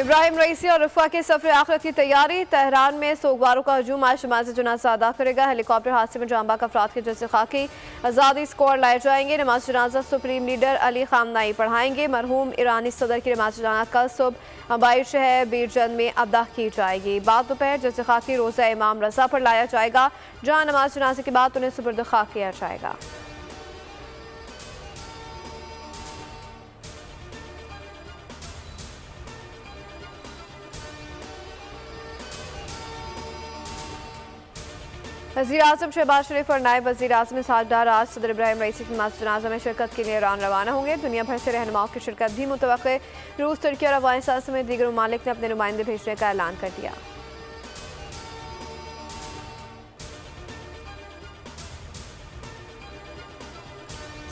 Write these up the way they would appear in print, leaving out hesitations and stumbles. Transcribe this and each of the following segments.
इब्राहिम रईसी और रफ़ा के सफर आखिरत की तैयारी। तेहरान में सोगवारों का हजूम आज नमाज जनाजा अदा करेगा। हेलीकॉप्टर हादसे में जांबा अफराद के जैसे खाकी आज़ादी स्क्वाड लाए जाएंगे। नमाज जनाजा सुप्रीम लीडर अली खामनाई पढ़ाएंगे। मरहूम ईरानी सदर की नमाज जनाजा कल सुबह हवाई शहर बीरजंद में अदा की जाएगी। बाद दोपहर जैसे खाकी रोज़ा इमाम रजा पर लाया जाएगा, जहाँ नमाज जनाजे के बाद उन्हें सुपुर्द खाक किया जाएगा। वज़ीर आज़म शहबाज शरीफ और नायब वज़ीर आज़म इसहाक डार आज सदर इब्राहिम रईसी की नमाज जनाजा में शिरकत के लिए ईरान रवाना होंगे। दुनिया भर से रहनुमाओं की शिरकत भी मुतवक्के। रूस, तुर्की और अफगानिस्तान समेत दीगर ममालिक ने अपने नुमाइंदे भेजने का ऐलान कर दिया।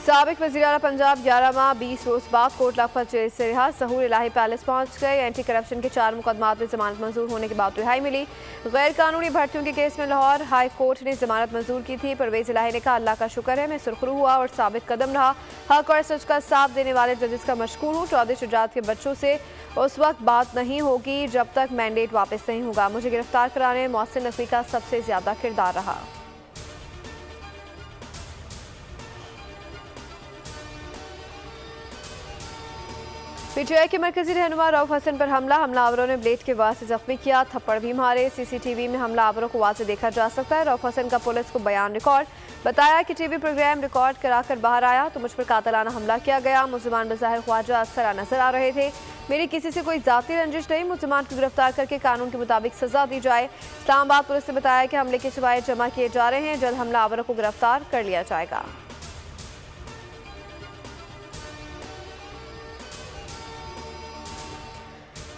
साबिक वज़ीर आला पंजाब 11 माह 20 रोज बाद कोट लखपत जेल से रिहा। सहूर इलाही पैलेस पहुंच गए। एंटी करप्शन के 4 मुकदमात में जमानत मंजूर होने के बाद रिहाई मिली। गैर कानूनी भर्तियों के केस में लाहौर हाई कोर्ट ने जमानत मंजूर की थी। परवेज इलाही ने कहा, अल्लाह का शुक्र है मैं सुरखरू हुआ और साबित कदम रहा। हक और सच का साथ देने वाले जजेस का मशकूर हूँ। चौधरी शुजात के बच्चों से उस वक्त बात नहीं होगी जब तक मैंडेट वापस नहीं होगा। मुझे गिरफ्तार कराने में मोहसिन नकवी का सबसे ज्यादा किरदार रहा। पीटीआई के मरकजी रहनुमा रऊफ हसन पर हमलावरों ने ब्लेड के वार से जख्मी किया, थप्पड़ भी मारे। सीसीटीवी में हमलावरों को वाज़ेह देखा जा सकता है। रऊफ हसन का पुलिस को बयान रिकॉर्ड। बताया कि टीवी प्रोग्राम रिकॉर्ड कराकर बाहर आया तो मुझ पर कातलाना हमला किया गया। मुसलमान बज़ाहिर ख्वाजा असरा नजर आ रहे थे। मेरी किसी से कोई जाती रंजिश नहीं। मुसलमान को गिरफ्तार करके कानून के मुताबिक सजा दी जाए। इस्लामाबाद पुलिस ने बताया कि हमले के शवाहिद जमा किए जा रहे हैं। जल्द हमलावरों को गिरफ्तार कर लिया जाएगा।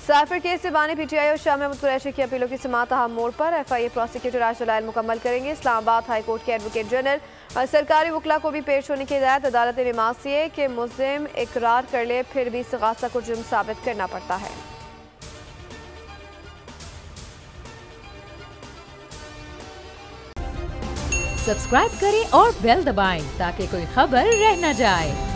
साफिर केस से बानी पीटीआई और शाह महमूद कुरैशी की अपीलों की समाअत अहम मोड़ पर। एफआईए प्रोसिक्यूटर आज दलाइल मुकम्मल करेंगे। इस्लामाबाद हाई कोर्ट के एडवोकेट जनरल और सरकारी वकला को भी पेश होने की हिदायत। अदालत ने मासी है कि मुल्जिम इकरार कर ले फिर भी इस्तिगासा को जुर्म साबित करना पड़ता है। सब्सक्राइब करें और बेल दबाएं ताकि कोई खबर रह न जाए।